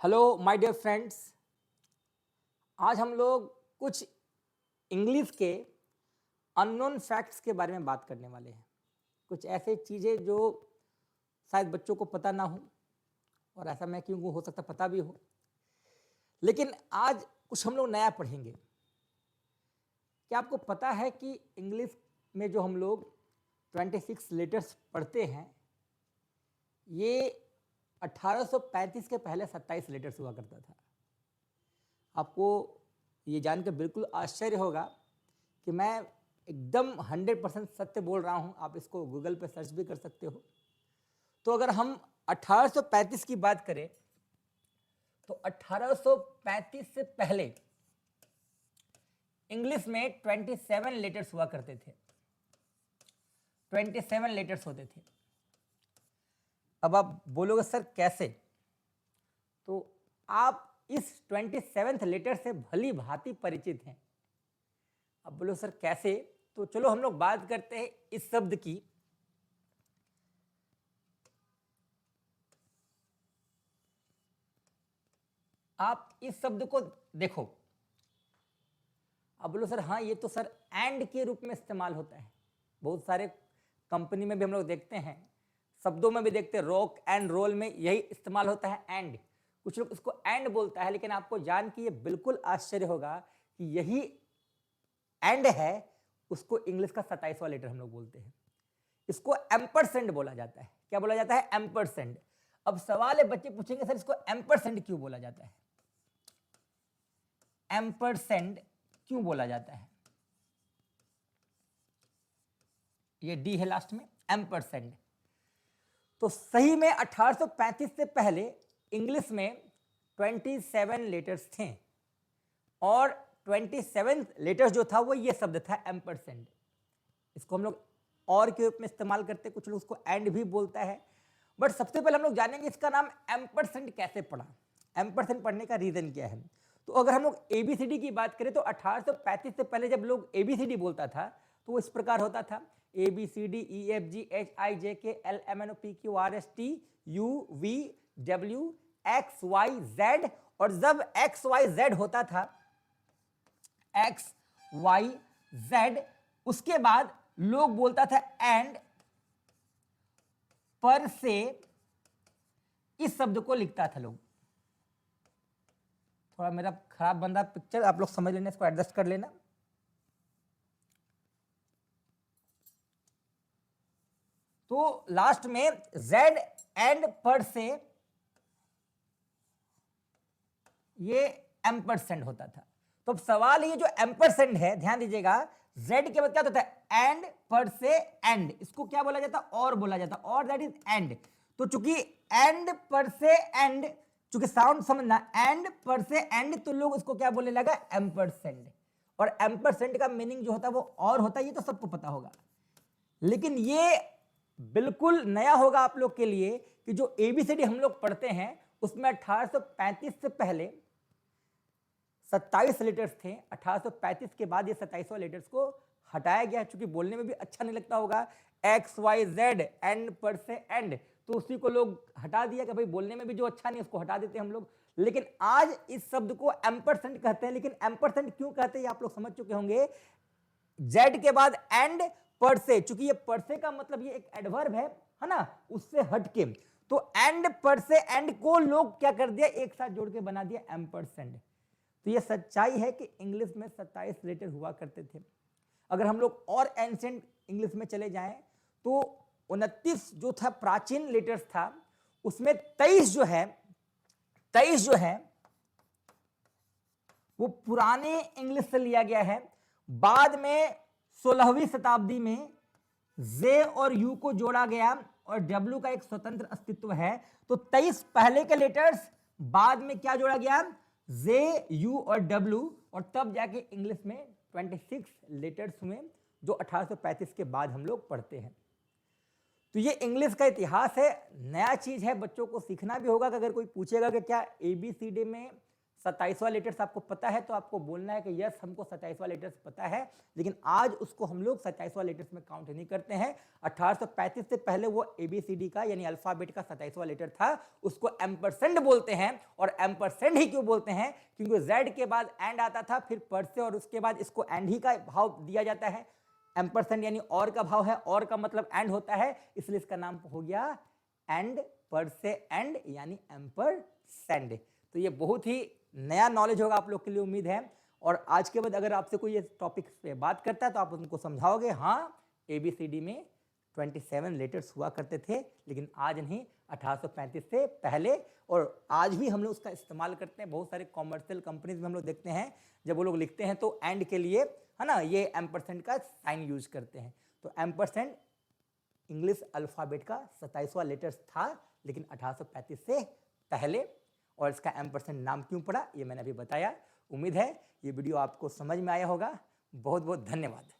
Hello my dear friends. आज हम लोग कुछ इंग्लिश के अननोन फैक्ट्स के बारे में बात करने वाले हैं। कुछ ऐसे चीज़ें जो शायद बच्चों को पता ना हो, और ऐसा मैं क्यों हो सकता पता भी हो, लेकिन आज कुछ हम लोग नया पढ़ेंगे। क्या आपको पता है कि इंग्लिश में जो हम लोग 26 लेटर्स पढ़ते हैं, ये 1835 के पहले 27 लेटर्स हुआ करता था। आपको ये जानकर बिल्कुल आश्चर्य होगा कि मैं एकदम 100% सत्य बोल रहा हूँ। आप इसको गूगल पे सर्च भी कर सकते हो। तो अगर हम 1835 की बात करें तो 1835 से पहले इंग्लिश में 27 लेटर्स हुआ करते थे। 27 लेटर्स होते थे। अब आप बोलोगे सर कैसे? तो आप इस 27th लेटर से भली भांति परिचित हैं। अब बोलो सर कैसे? तो चलो हम लोग बात करते हैं इस शब्द की। आप इस शब्द को देखो। अब बोलो सर हाँ, ये तो सर एंड के रूप में इस्तेमाल होता है। बहुत सारे कंपनी में भी हम लोग देखते हैं, शब्दों में भी देखते हैं, रॉक एंड रोल में यही इस्तेमाल होता है, एंड। कुछ लोग इसको एंड बोलता है, लेकिन आपको जान के ये बिल्कुल आश्चर्य होगा कि यही एंड है, उसको इंग्लिश का 27वां लेटर हम लोग बोलते हैं। इसको एम्परसेंड बोला जाता है। क्या बोला जाता है? एम्परसेंड। अब सवाल है, बच्चे पूछेंगे सर इसको एम्परसेंड क्यों बोला जाता है? एम्परसेंड क्यों बोला जाता है? ये डी है लास्ट में, एम्परसेंड। तो सही में 1835 से पहले इंग्लिश में 27 लेटर्स थे, और 27 लेटर्स जो था वो ये शब्द था एम्परसेंड। इसको हम लोग और के रूप में इस्तेमाल करते हैं, कुछ लोग उसको एंड भी बोलता है। बट सबसे पहले हम लोग जानेंगे इसका नाम एम्परसेंड कैसे पड़ा, एम्परसेंड पढ़ने का रीजन क्या है। तो अगर हम लोग एबीसीडी की बात करें तो 1835 से पहले जब लोग एबीसीडी बोलता था तो वो इस प्रकार होता था: A B C D E F G H I J K L M N O P Q R S T U V W X Y Z. और जब एक्स वाई जेड होता था, एक्स वाई जेड, उसके बाद लोग बोलता था and, पर से इस शब्द को लिखता था लोग। थोड़ा मेरा खराब बंदा पिक्चर, आप लोग समझ लेना, इसको एडजस्ट कर लेना। तो लास्ट में जेड एंड पर से ये एम्परसेंड होता था। तो अब सवाल ये जो एम्परसेंड है, ध्यान दीजिएगा, जेड के बाद क्या होता है? एंड पर से एंड। इसको क्या बोला जाता? और बोला जाता, और दैट इज एंड। तो चूंकि एंड पर से एंड, चूंकि साउंड समझना, एंड पर से एंड, तो लोग इसको क्या बोलने लगा? एम्परसेंड। और एम्परसेंड का मीनिंग जो होता है वो और होता है, ये तो सबको पता होगा। लेकिन ये बिल्कुल नया होगा आप लोग के लिए कि जो एबीसीडी हम लोग पढ़ते हैं उसमें 1835 से पहले 27 लेटर्स थे। 1835 के बाद ये 27वां लेटर्स को हटाया गया, चूंकि बोलने में भी अच्छा नहीं लगता होगा, एक्स वाई जेड एंड पर से एंड, तो उसी को लोग हटा दिया कि भाई बोलने में भी जो अच्छा नहीं उसको हटा देते हम लोग। लेकिन आज इस शब्द को एम्परसेंड कहते हैं। लेकिन एम्परसेंड क्यों कहते हैं ये आप लोग समझ चुके होंगे। जेड के बाद एंड पर से, चूंकि ये पर से का मतलब ये एक एडवर्ब है ना, उससे हटके, तो एंड पर से एंड को लोग क्या कर दिया? एक साथ जोड़ के बना दिया एम्परसेंड। तो ये सच्चाई है कि इंग्लिश में 27 लेटर हुआ करते थे। अगर हम लोग और एंशिएंट इंग्लिश में चले जाएं तो 29 जो था प्राचीन लेटर्स था, उसमें 23 जो है वो पुराने इंग्लिश से लिया गया है। बाद में 16वीं शताब्दी में जे और यू को जोड़ा गया, और डब्ल्यू का एक स्वतंत्र अस्तित्व है। तो 23 पहले के लेटर्स, बाद में क्या जोड़ा गया? जे, यू और डब्ल्यू, और तब जाके इंग्लिश में 26 लेटर्स हुए, जो 1835 के बाद हम लोग पढ़ते हैं। तो ये इंग्लिश का इतिहास है, नया चीज है, बच्चों को सीखना भी होगा। कि अगर कोई पूछेगा कि क्या एबीसीडी में 27वां लेटर्स आपको पता है तो आपको बोलना है कि यस हमको 27वां लेटर्स पता है, लेकिन आज उसको हम लोग 27वां लेटर्स में काउंट नहीं करते हैं। 1835 से पहले वो ABCD का यानी अल्फाबेट का 27वां लेटर था, उसको एम्परसेंड बोलते हैं। और एम्परसेंड ही क्यों बोलते हैं? क्योंकि जेड के बाद एंड आता था, फिर पर से, और उसके बाद इसको एंड ही का भाव दिया जाता है। एम्परसेंड यानी और का भाव है, और का मतलब एंड होता है, इसलिए इसका नाम हो गया एंड, पर से एंड यानी एम्परसेंड। तो ये बहुत ही नया नॉलेज होगा आप लोग के लिए, उम्मीद है। और आज के बाद अगर आपसे कोई ये टॉपिक पे बात करता है तो आप उनको समझाओगे हाँ ABCD में 27 लेटर्स हुआ करते थे, लेकिन आज नहीं, 1835 से पहले। और आज भी हम लोग उसका इस्तेमाल करते हैं। बहुत सारे कॉमर्शियल कंपनीज में हम लोग देखते हैं जब वो लोग लिखते हैं तो एंड के लिए, है ना, ये एम्परसेंड का साइन यूज करते हैं। तो एम्परसेंड इंग्लिश अल्फाबेट का 27वां लेटर्स था, लेकिन 1835 से पहले। और इसका एम्परसेंड नाम क्यों पड़ा ये मैंने अभी बताया। उम्मीद है ये वीडियो आपको समझ में आया होगा। बहुत बहुत धन्यवाद।